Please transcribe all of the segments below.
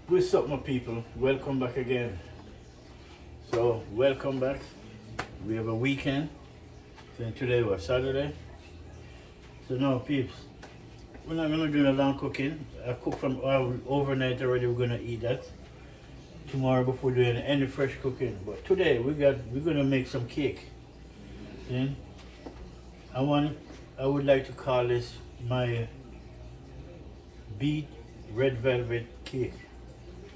What's up, my people? Welcome back again. So, welcome back. We have a weekend. So today was Saturday. So now, peeps, we're not gonna do a long cooking. I cooked from overnight already. We're gonna eat that tomorrow before doing any fresh cooking. But today we're gonna make some cake. Then I would like to call this my beet red velvet cake.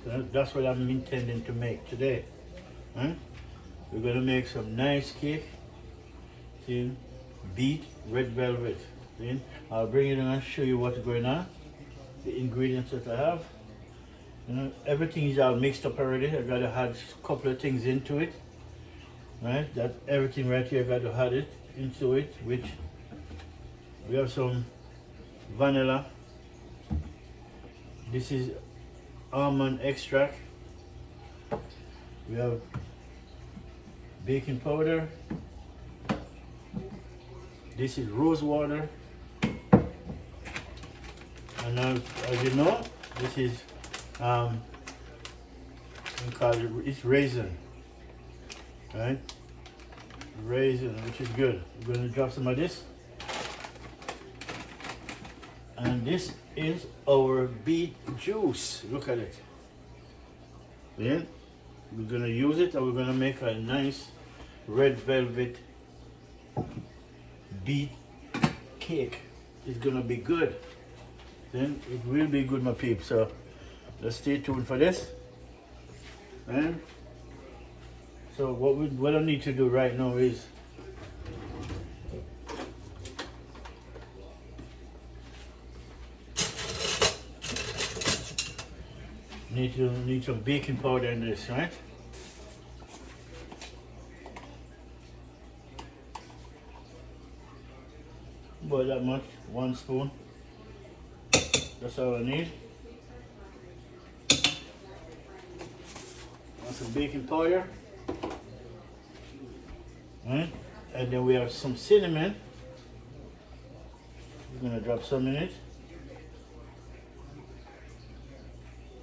That's what I'm intending to make today. Right? We're gonna make some nice cake. See, beet red velvet. See? I'll bring it and show you what's going on. The ingredients that I have. You know, everything is all mixed up already. I gotta add a couple of things into it. Right? That everything right here, I gotta add it into it. Which we have some vanilla. This is almond extract. We have baking powder. This is rose water. And now, as you know, this is it's raisin, right? Raisin, which is good. We're going to drop some of this. And this is our beet juice. Look at it. Then we're gonna use it and we're gonna make a nice red velvet beet cake. It's gonna be good. Then it will be good, my peeps. So let's stay tuned for this. And so what I need to do right now is need some baking powder in this, right? About that much, 1 spoon. That's all I need. And some baking powder. Right? And then we have some cinnamon. We're gonna drop some in it.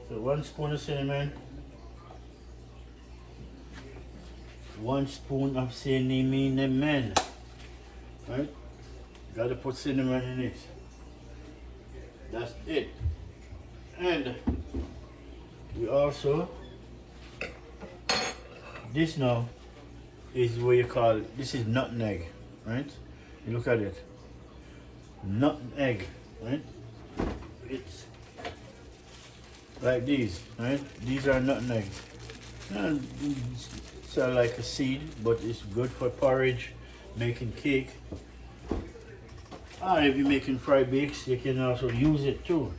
So 1 spoon of cinnamon, 1 spoon of cinnamon, right? Gotta put cinnamon in it. That's it. And we also, this now is what you call, this is nutmeg, right? You look at it, nutmeg, right? It's like these, right? These are nutmeg. It's like a seed, but it's good for porridge, making cake. If you're making fried bakes, you can also use it too.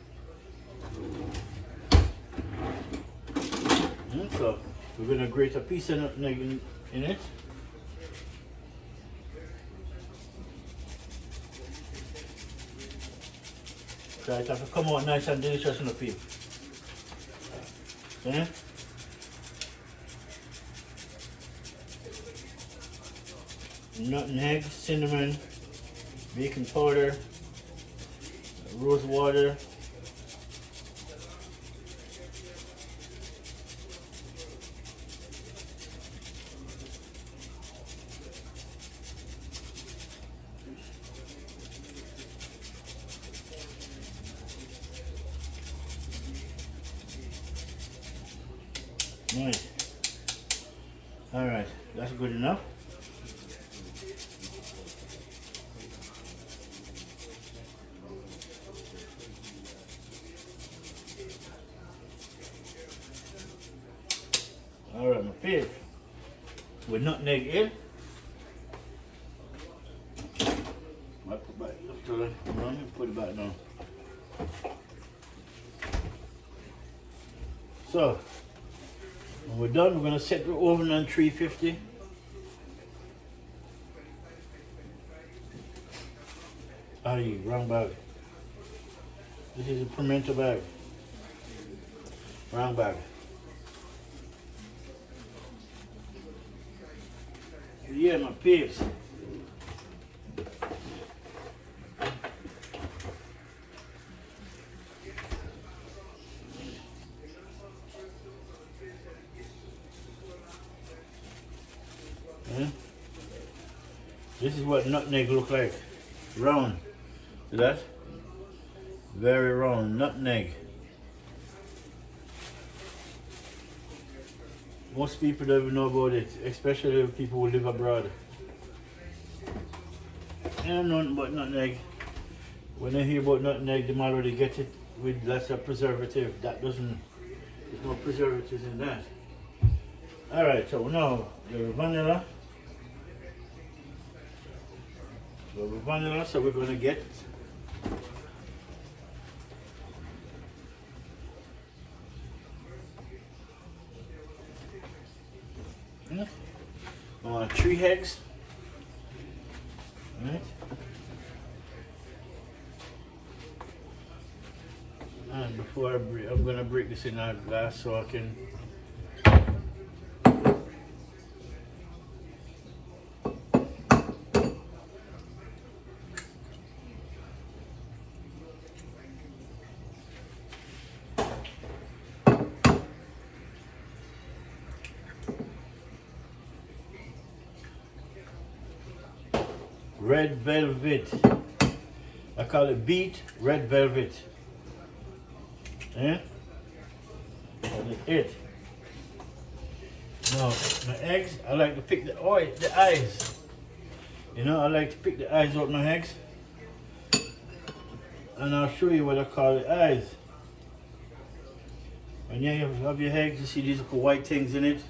So we're gonna grate a piece of nutmeg in it. So it has to come out nice and delicious in the peel. Okay. Nutmeg, cinnamon, baking powder, rose water, nice. All right, that's good enough. All right, my pig. With nutmeg in. I put back up to it. Put it back down. So when we're done, we're gonna set the oven on 350. Wrong bag. This is a pimento bag. Wrong bag. Yeah, my pigs. This is what nutmeg look like. Round. See that? Very round. Nutmeg. Most people don't even know about it, especially people who live abroad. I don't know nothing about nutmeg. When I hear about nutmeg, they already get it with lots of preservative. That doesn't, there's no preservatives in that. Alright, so now the vanilla. So the vanilla, so we're gonna get I want 3 eggs. Right? And before I'm gonna break this in a glass so I can red velvet. I call it beet red velvet. That's it. Now, my eggs, I like to pick the eyes. You know, I like to pick the eyes out of my eggs. And I'll show you what I call the eyes. When you have your eggs, you see these little white things in it.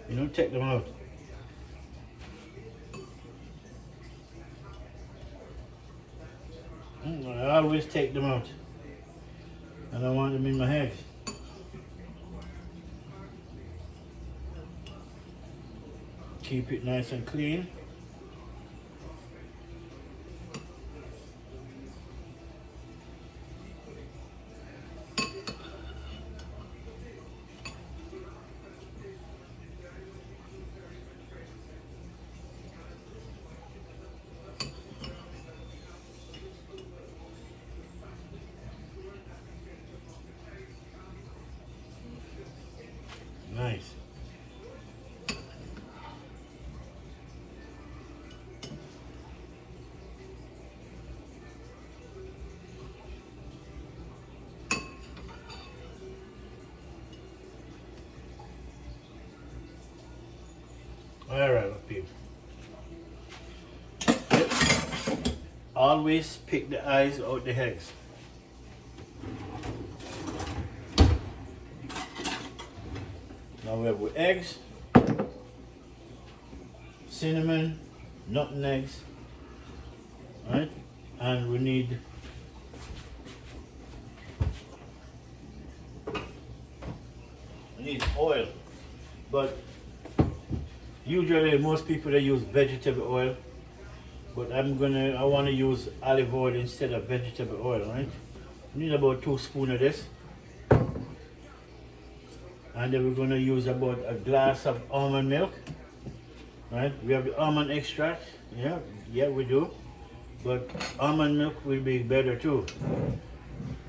You know, take them out. I always take them out. And I want them in my eggs. Keep it nice and clean. Nice. All right, people. Always pick the eyes out the eggs. Now we have with eggs, cinnamon, nutmegs, right? And we need oil. But usually most people they use vegetable oil. But I want to use olive oil instead of vegetable oil, right? We need about 2 spoons of this. And then we're going to use about a glass of almond milk, right? We have the almond extract, yeah we do, but almond milk will be better too,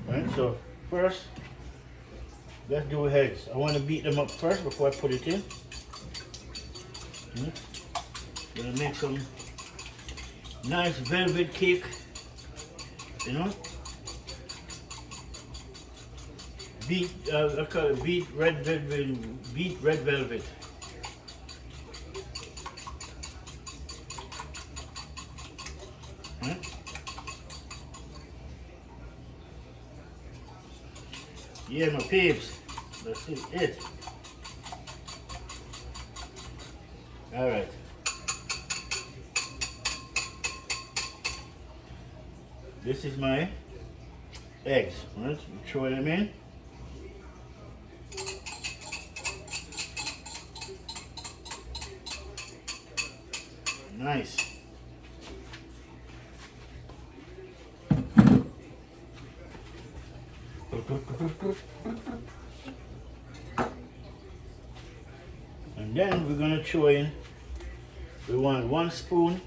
right? So first, let's do eggs. I want to beat them up first before I put it in. Gonna make some nice velvet cake, you know. Beet, I call it beet red velvet. Beet red velvet. Yeah, my peeps. That's it. All right. This is my eggs. Let's throw them in. Nice. And then we're gonna throw in, we want 1 spoon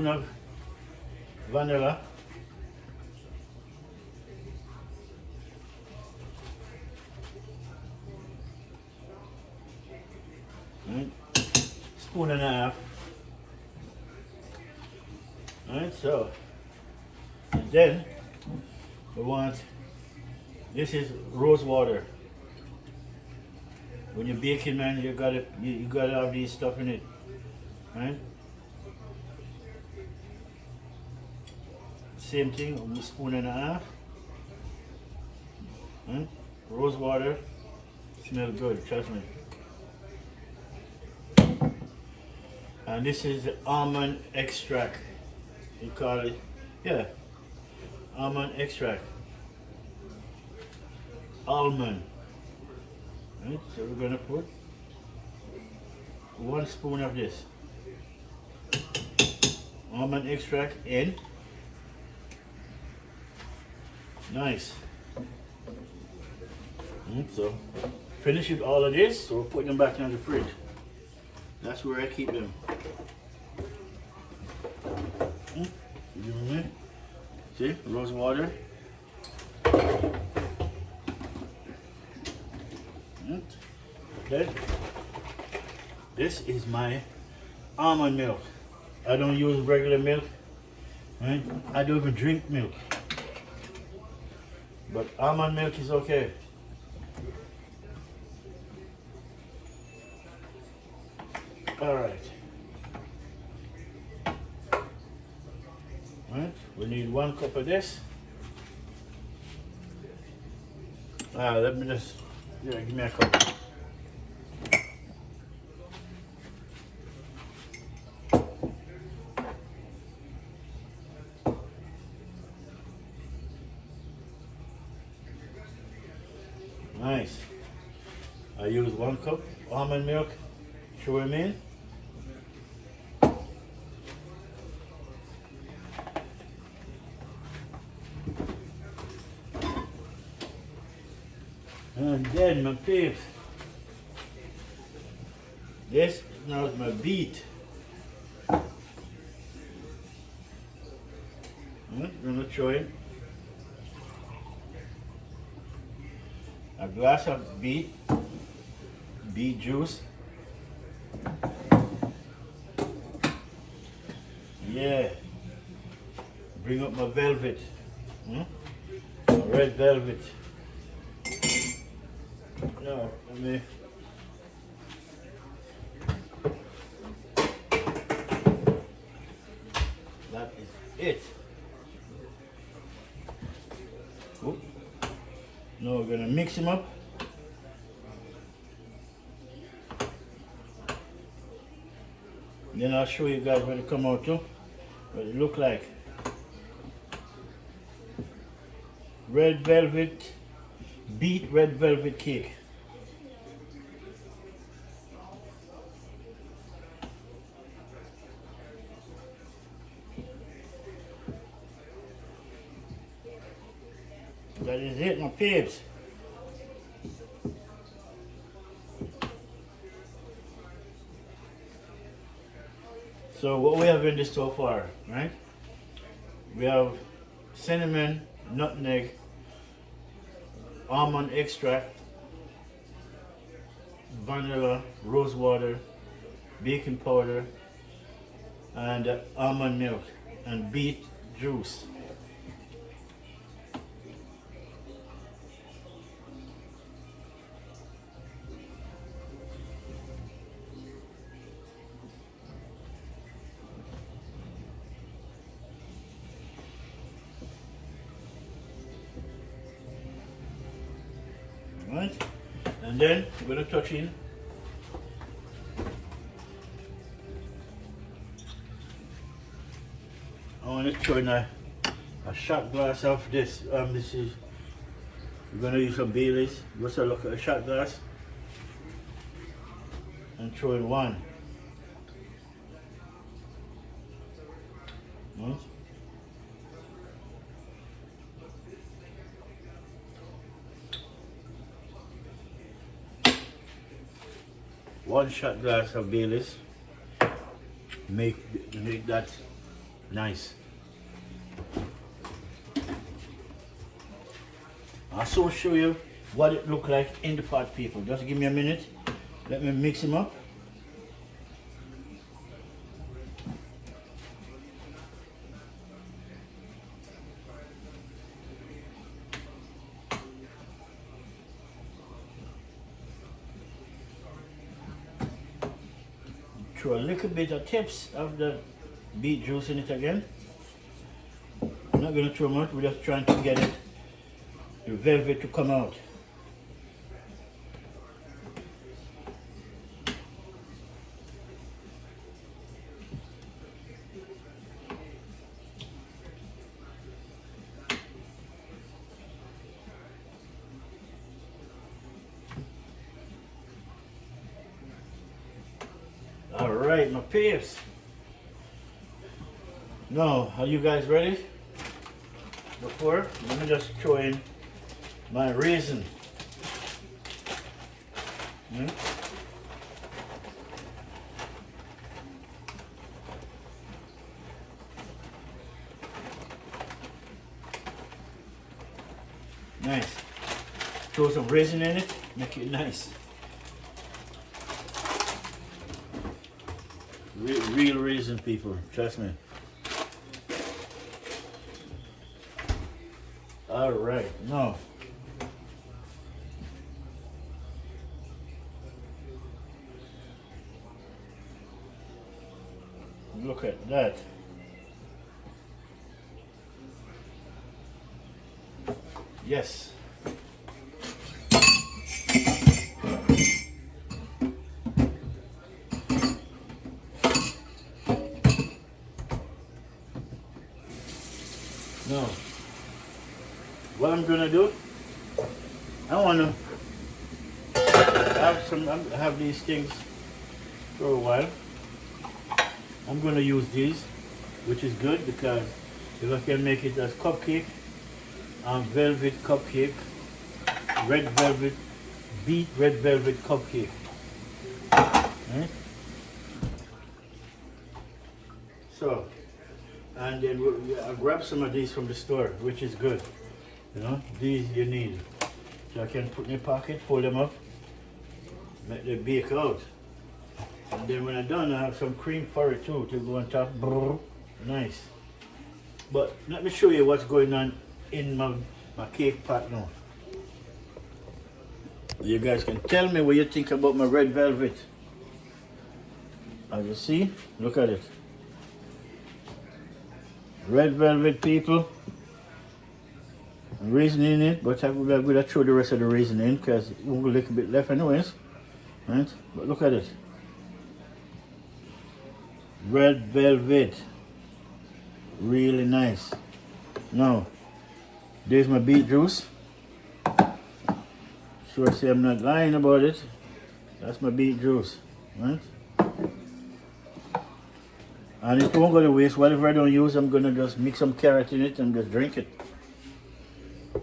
of vanilla. Right. spoon and a half. Alright, so, and then we want, this is rose water. When you're baking, man, you gotta have these stuff in it, right? Same thing, a spoon and a half. Right? Rose water, smells good, trust me. And this is the almond extract. You call it, yeah, almond extract. Almond. Right, so we're gonna put 1 spoon of this almond extract in. Nice. So finish with all of this, so we're putting them back in the fridge. That's where I keep them. See, rose water. Okay. This is my almond milk. I don't use regular milk. Right? I don't even drink milk. But almond milk is okay. Alright. Right, we need 1 cup of this. Let me just, yeah, give me a cup. Nice. I use 1 cup almond milk. Throw them in. And then my peeps, this now is my beet. I'm gonna throw in a glass of beet juice. Yeah, bring up my velvet, my red velvet. No, let me. That is it. Oop. Now we're gonna mix them up. Then I'll show you guys what it come out to, what it look like. Red velvet, beet red velvet cake. That is it, my peeps. So what we have in this so far, right? We have cinnamon, nutmeg, almond extract, vanilla, rose water, baking powder, and almond milk, and beet juice. Right? And then we're going to touch in I want to throw in a shot glass of this. This is, we're going to use some Baileys. Just a look at a shot glass and throw in 1. Right? One shot glass of Baileys. Make that nice. I'll soon show you what it look like in the pot, people. Just give me a minute. Let me mix them up. throw a little bit of tips of the beet juice in it again. I'm not going to throw much, we're just trying to get it, the velvet to come out. All right, my peeps. Now, are you guys ready? Before, let me just throw in my raisin. Nice. Throw some raisin in it, make it nice. Real raisin, people, trust me. All right, now look at that. Yes. Now, what I'm gonna do, I wanna have these things for a while. I'm gonna use these, which is good because if I can make it as cupcake, velvet cupcake, red velvet, beet red velvet cupcake. Right? So, and then I'll grab some of these from the store, which is good. You know, these you need. So I can put in my pocket, fold them up, make them bake out. And then when I'm done, I have some cream for it too, to go on top. Brrr, nice. But let me show you what's going on in my cake pot now. You guys can tell me what you think about my red velvet. As you see, look at it. Red velvet, people. Raisin in it, but I'm going to throw the rest of the raisin in because it won't be a little bit left anyways. Right? But look at it. Red velvet. Really nice. Now, there's my beet juice. Sure, say I'm not lying about it. That's my beet juice. Right? And it won't go to waste. Whatever I don't use, I'm going to just mix some carrot in it and just drink it.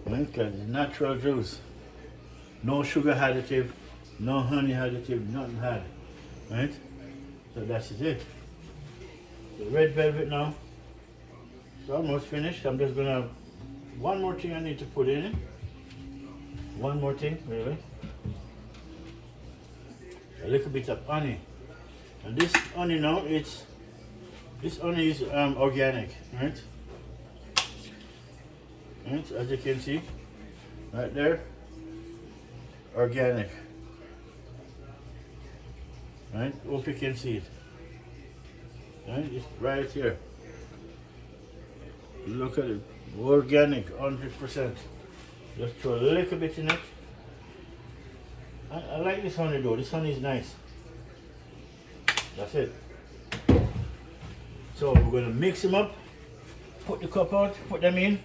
Right? Because it's natural juice. No sugar additive, no honey additive, nothing had. Right? So that's it. The red velvet now. It's almost finished. I'm just going to, one more thing I need to put in it. One more thing, really. A little bit of honey. And this honey now, this honey is organic, right? Right, as you can see, right there, organic. Right, hope you can see it. Right, it's right here. Look at it, organic, 100%. Just throw a little bit in it. I like this honey though, this honey is nice. That's it. So we're going to mix them up, put the cup out, put them in.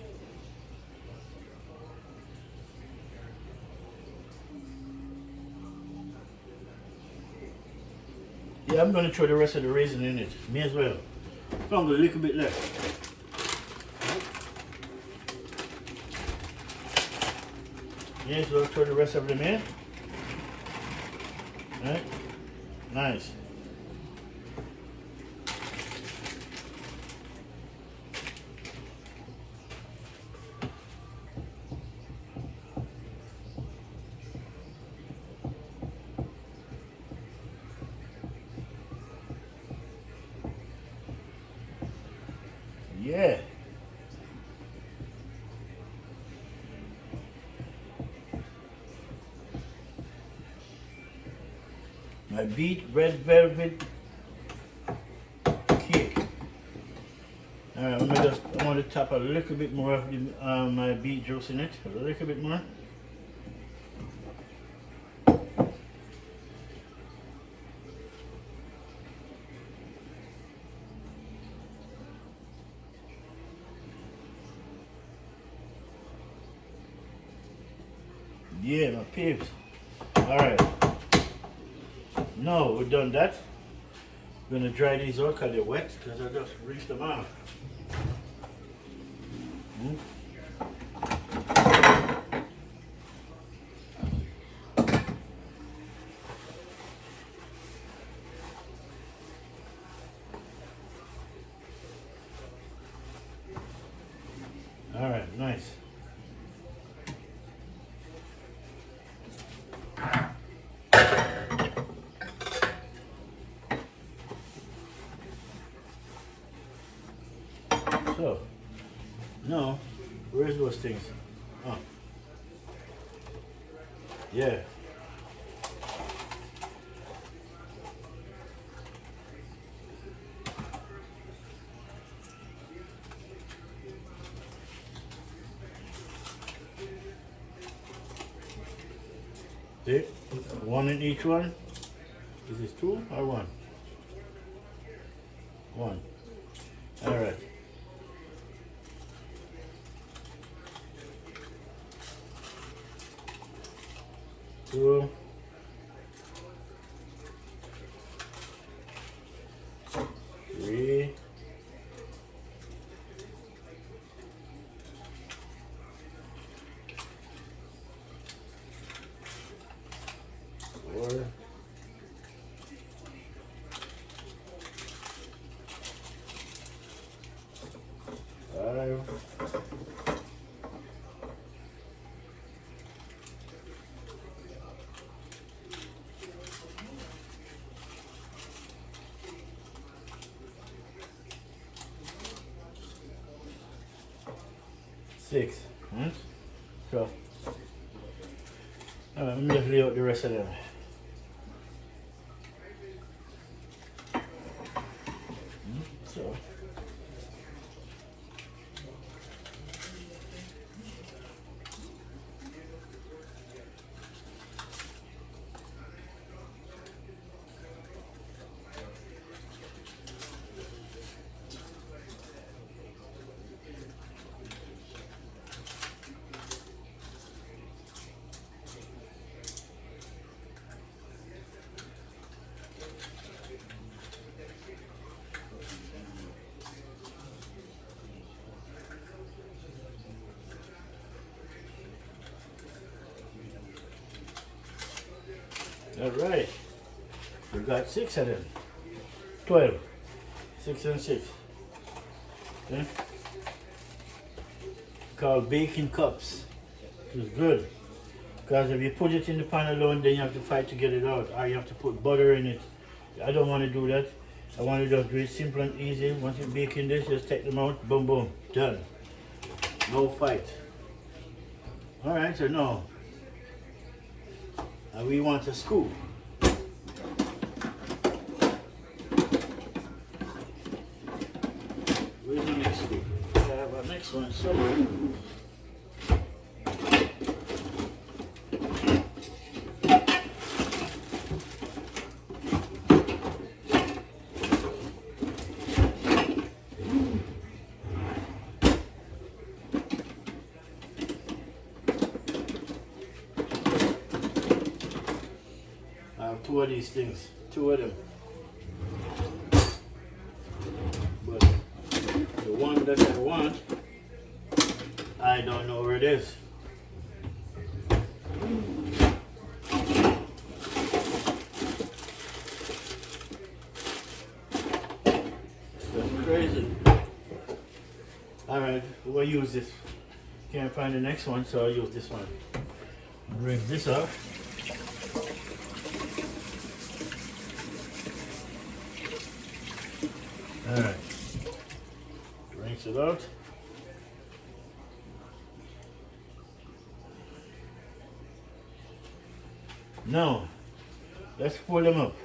Yeah, I'm going to throw the rest of the raisin in it. May as well. So I'm going to a little bit left. May as well throw the rest of them in. Right? Nice. Yeah. My beet red velvet I want to tap a little bit more of the, my beet juice in it, a little bit more. Yeah, my peeps. Alright. Now we're done that. I'm gonna dry these out because they're wet, because I just rinsed them out. Alright, nice. So, no, where's those things? Oh, yeah. See, one in each one. Is this two or one? One. All right. Two. Three. Four. 5. 6. So, let me just lay out the rest of them. So, all right, we got 6 of them. 12. 6 and 6. Okay. Called baking cups. It's good. Because if you put it in the pan alone, then you have to fight to get it out. Or you have to put butter in it. I don't want to do that. I want to just do it simple and easy. Once you bake in this, just take them out. Boom, boom. Done. No fight. Alright, so now. And we want a scoop. Where's the next scoop? I have a next one somewhere. I have 2 of these things, 2 of them. But the one that I want, I don't know where it is. That's crazy. Alright, we'll use this. Can't find the next one, so I'll use this one. Bring this up. Alright, rinse it out. Now, let's fold them up.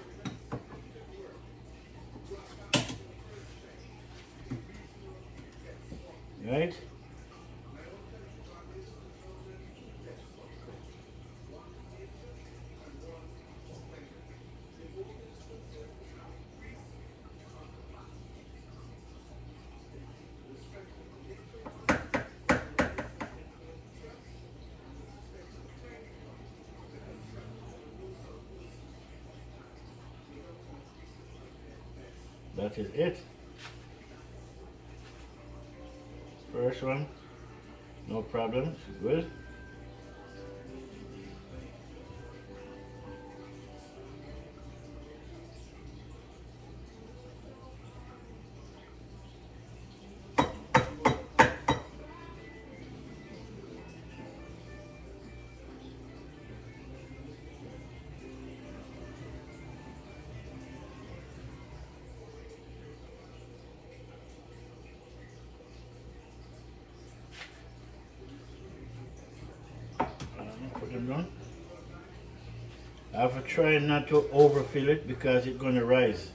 That is it. First one, no problems, good. Put them down. I have to try not to overfill it because it's going to rise.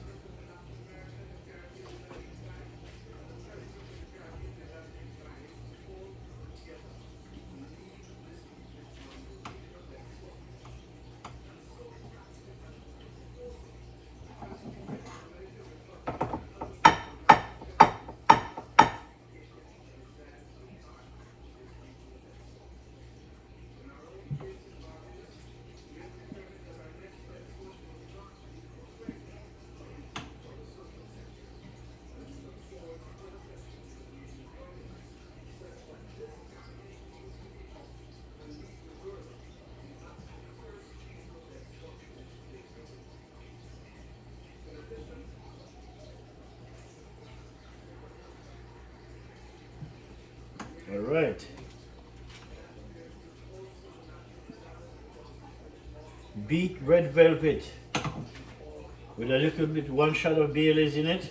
All right. Beet red velvet with a little bit, one shot of Bailey's in it.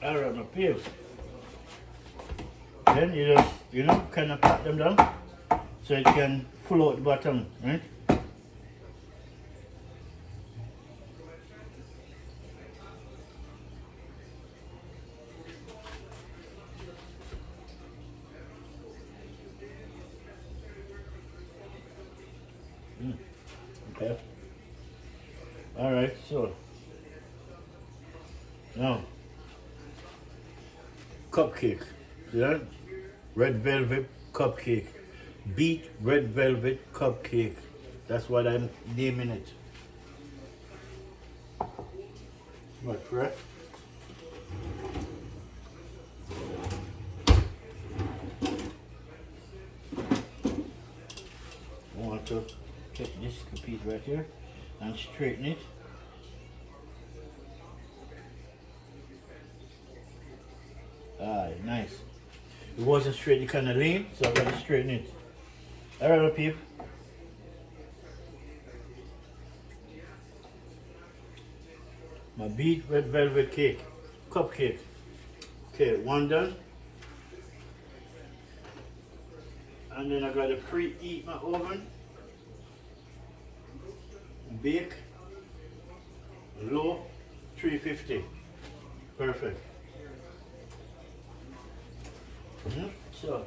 All right, my peels. Then you just, kind of pat them down so it can pull out the bottom, right? Okay. All right, so now cupcake. See that? Red velvet cupcake. Beet red velvet cupcake. That's what I'm naming it. What, correct? I want to take this piece right here and straighten it. Ah, nice. It wasn't straight, it kind of lean, so I'm going to straighten it. Alright, my people. My beet red velvet cake, cupcake. Okay, one done. And then I got to preheat my oven. Bake low 350. Perfect. So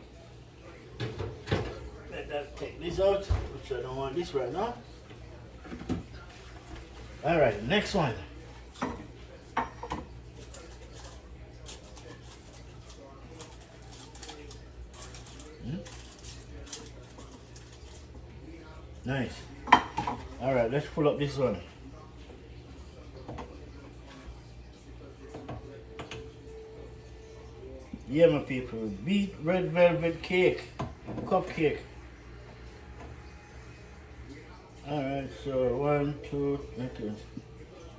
let that take this out, which I don't want this right now. All right, next one. Nice. All right, let's pull up this one. Yeah, my people, beet red velvet cake, cupcake. All right, so 1, 2, okay.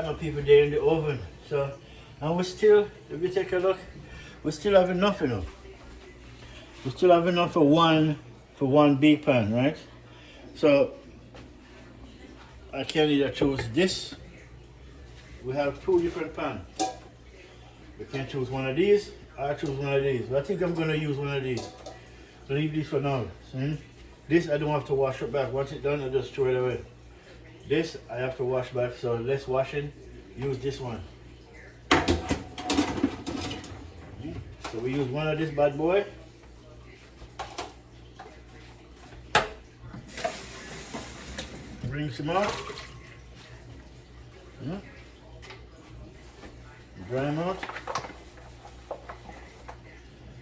got my people there in the oven. So, and we still, if you take a look, we still have enough, you know. We still have enough for one big pan, right? So I can either choose this. We have two different pans. We can choose one of these, or choose one of these. But I think I'm gonna use one of these. Leave this for now. See? This I don't have to wash it back. Once it's done, I just throw it away. This I have to wash back, so less washing. Use this one. So we use one of this bad boy. Bring some out. Dry them out.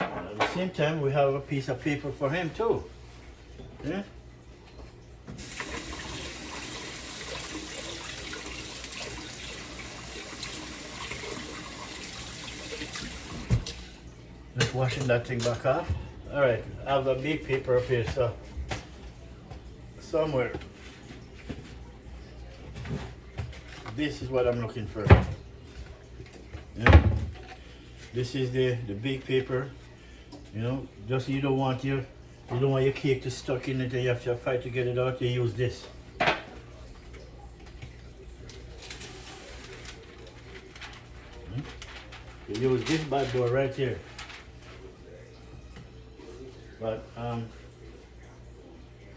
And at the same time, we have a piece of paper for him too. Yeah. Just washing that thing back off. All right, I have a big paper up here, so somewhere. This is what I'm looking for. Yeah. This is the big paper. You know, just you don't want your cake to stuck in it and you have to fight to get it out. You use this. You use this bad boy right here. But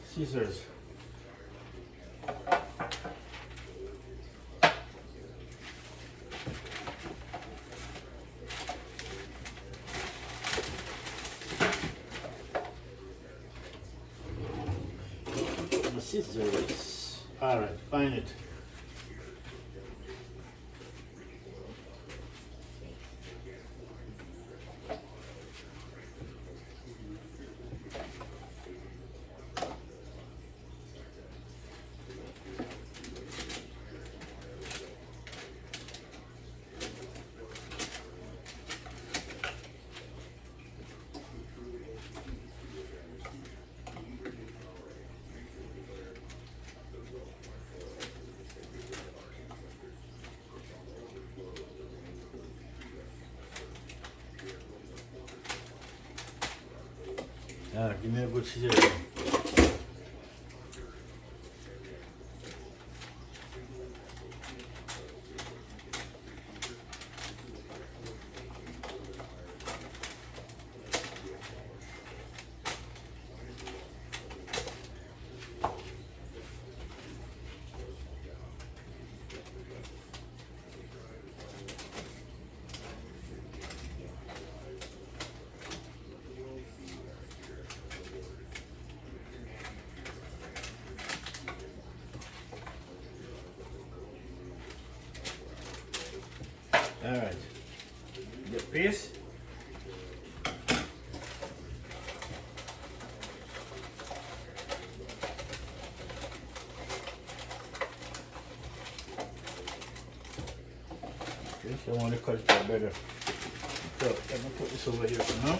scissors. Scissors. All right, find it. Give me a good scissors. All right, the piece. Okay, so I want to cut it out better. So let me put this over here for now.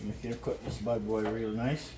Make you cut this bad boy real nice.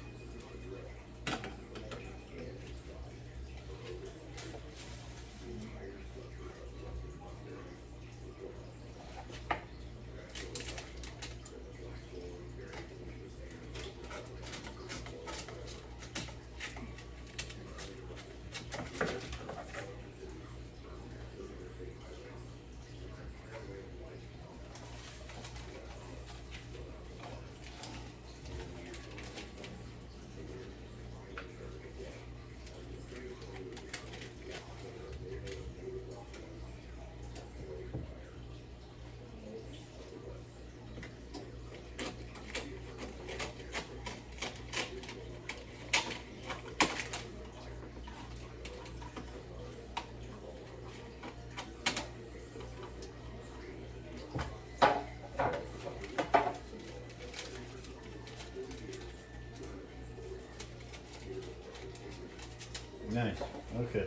Nice. Okay.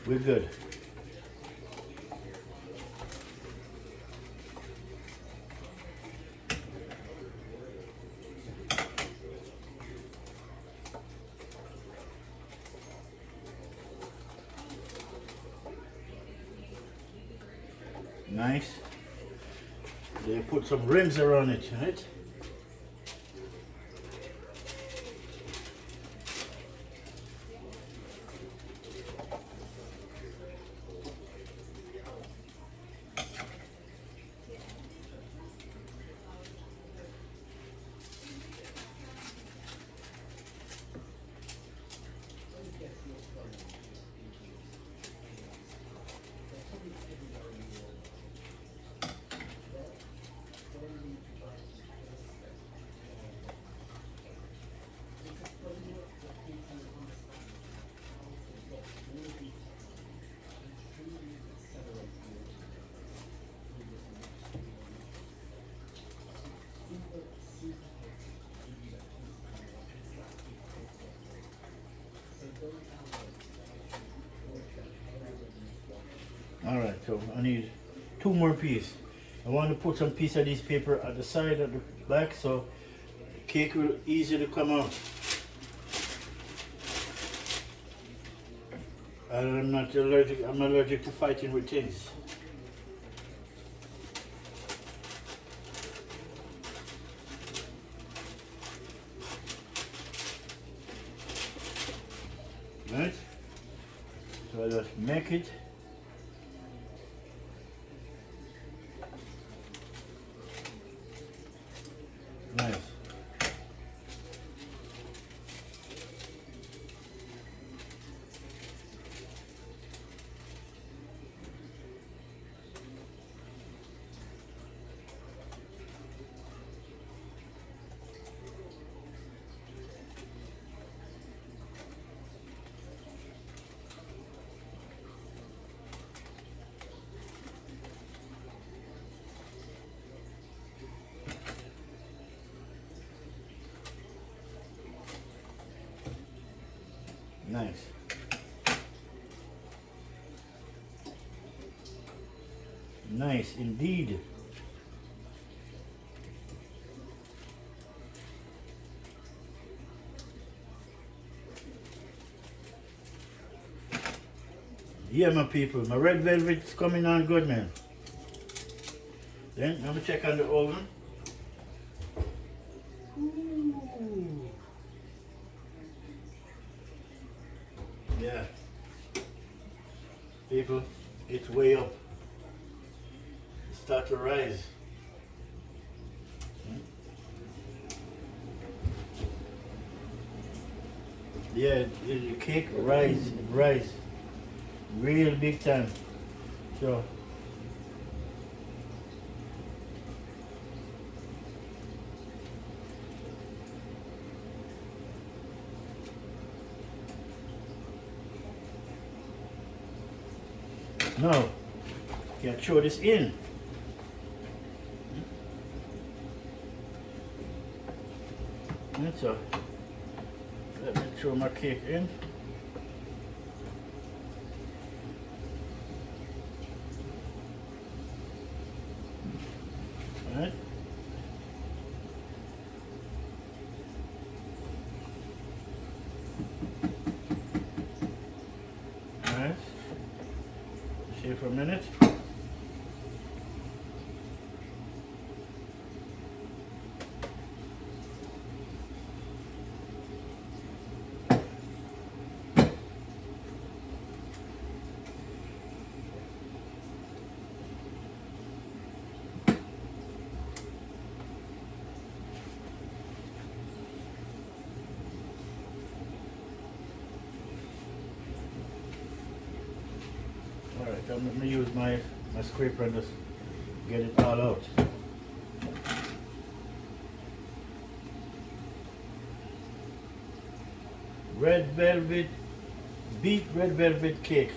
We're good. Nice. They put some rims around it, right? Alright, so I need 2 more pieces. I want to put some piece of this paper at the side of the back so the cake will easy to come out. And I'm not allergic to fighting with things. Right? So I just make it. Nice. Nice. Nice indeed. Yeah, my people, my red velvet's coming on good, man. Then I'm gonna check on the oven. Ooh. Yeah. People, it's way up. It start to rise. Yeah, the cake rise real big time. So now you throw this in. And so let me throw my cake in. Alright. Alright. Shake for a minute. Alright, I'm going to use my scraper and just get it all out. Red velvet, beet red velvet cake.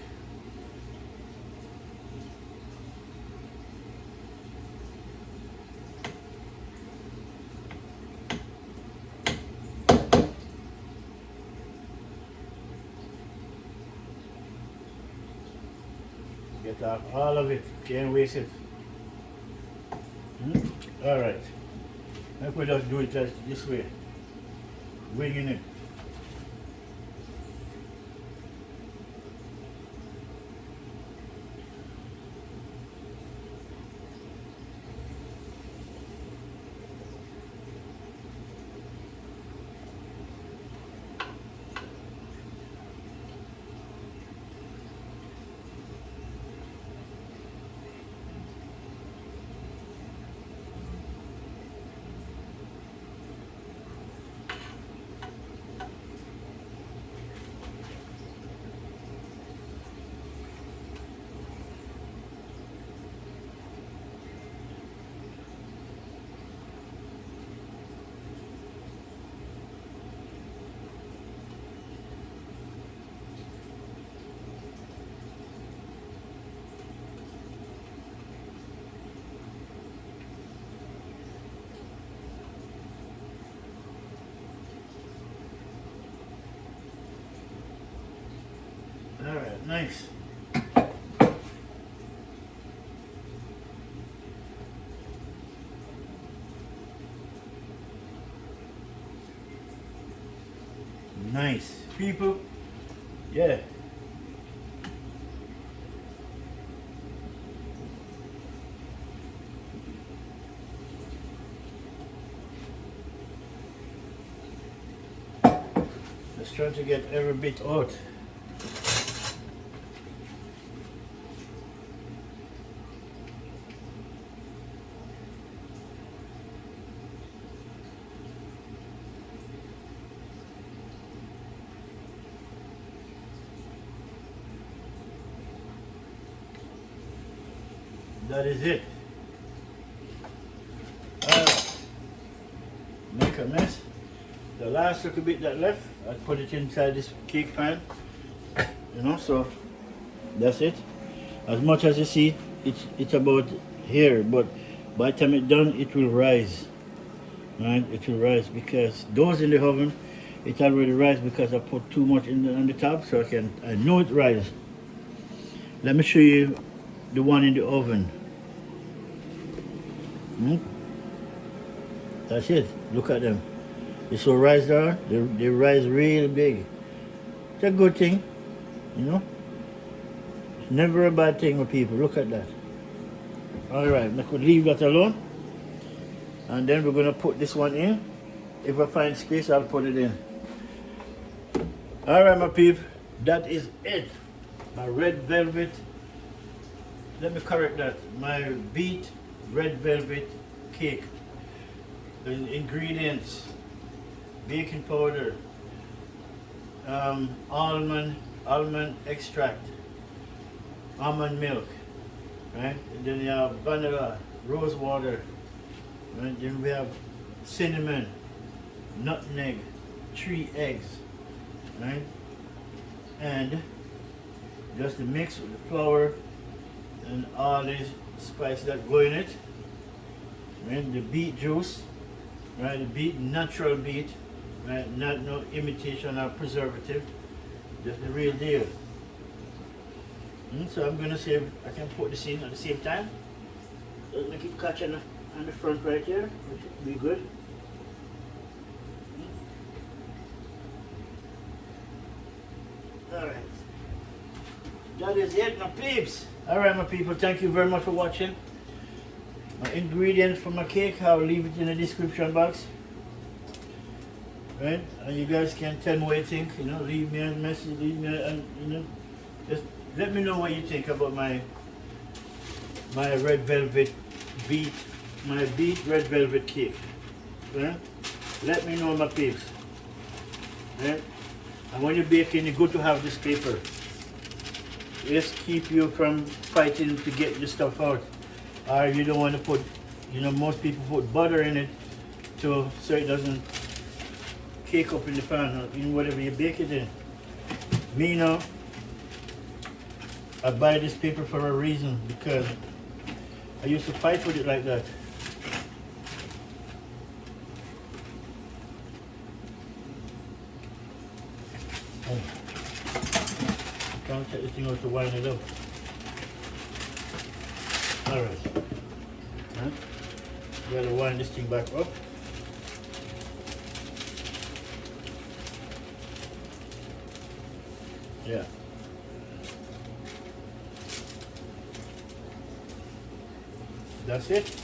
Get out all of it, can't waste it. Alright, let me just do it this way, winging it. Alright, nice. Nice. People, yeah. Just trying to get every bit out. That is it. Make a mess. The last little bit that left, I put it inside this cake pan. You know, so that's it. As much as you see, it's about here, but by the time it's done, it will rise. Right? It will rise because those in the oven, it already rise because I put too much on the top, so I know it rises. Let me show you the one in the oven. That's it. Look at them. They so rise there. They rise really big. It's a good thing, you know. It's never a bad thing with people. Look at that. All right, I could leave that alone, and then we're gonna put this one in. If I find space, I'll put it in. All right, my peep. That is it. My red velvet. Let me correct that. My beet red velvet cake. The ingredients: baking powder, almond extract, almond milk, right? And then you have vanilla, rose water, right? Then we have cinnamon, nutmeg, 3 eggs, right? And just the mix with the flour and all these spices that go in it. Right? The beet juice, right? The beet, natural beet, right? Not no imitation or preservative, just the real deal. So I'm gonna see if I can put this in at the same time. Just make it catch on the front right here, which will be good. Alright. That is it, my peeps. Alright, my people, thank you very much for watching. My ingredients for my cake, I'll leave it in the description box. Right? And you guys can tell me what you think, you know, leave me a message, leave me a, you know, just let me know what you think about my red velvet beet, my beet red velvet cake. Right? Let me know, my peeps. Right? And when you're baking, it's good to have this paper. Just keep you from fighting to get the stuff out. Or you don't want to put, you know, most people put butter in it so it doesn't cake up in the pan or in whatever you bake it in. Me now, I buy this paper for a reason, because I used to fight with it like that. Oh. I can't take this thing out to wind it up. Alright. Huh? Gotta wind this thing back up. Yeah. That's it.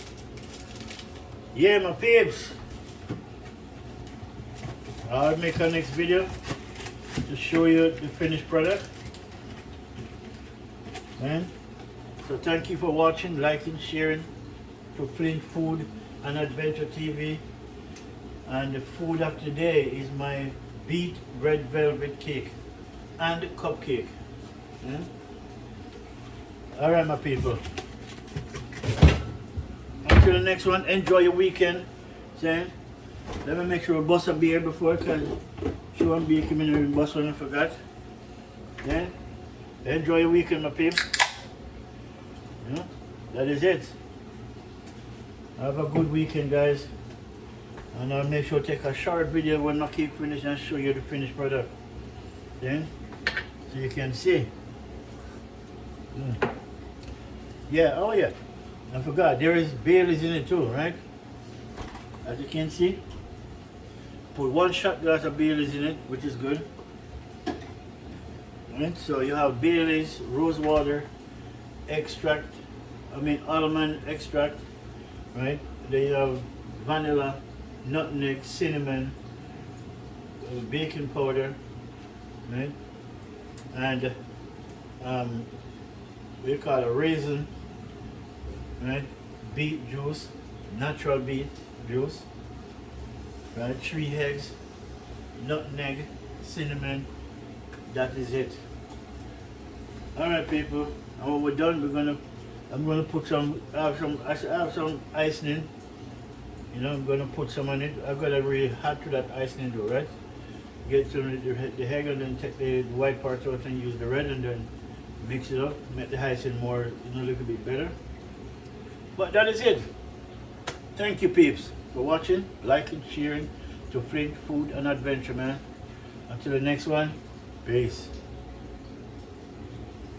Yeah, my peeps. I'll make a next video to show you the finished product. And so thank you for watching, liking, sharing to Flint Food and Adventure TV. And the food of today is my beet red velvet cake and cupcake. Yeah? Alright, my people. Until the next one, enjoy your weekend. Let me make sure I bust a beer before, because she won't be coming in and bust one, I forgot. Yeah? Enjoy your weekend, my people. Yeah? That is it. Have a good weekend, guys. And I'll make sure to take a short video when my cake finished and show you the finished product. Yeah? so you can see. Yeah, oh yeah, I forgot, there is Baileys in it too, right? As you can see, put 1 shot glass of Baileys in it, which is good. Right, so you have Baileys, rose water, extract, almond extract, right? Then you have vanilla, nutmeg, cinnamon, baking powder, right? And we call it raisin, right? Beet juice, natural beet juice, right? 3 eggs, nutmeg, cinnamon. That is it. All right, people. And when we're done, I'm gonna put I have some icing. You know, I'm gonna put some on it. I've got to really add to that icing though, right? Get some of the egg and then take the white part out and use the red and then mix it up, make the icing more, a little bit better. But that is it. Thank you, peeps, for watching, liking, sharing to Flint Food and Adventure, man. Until the next one, peace.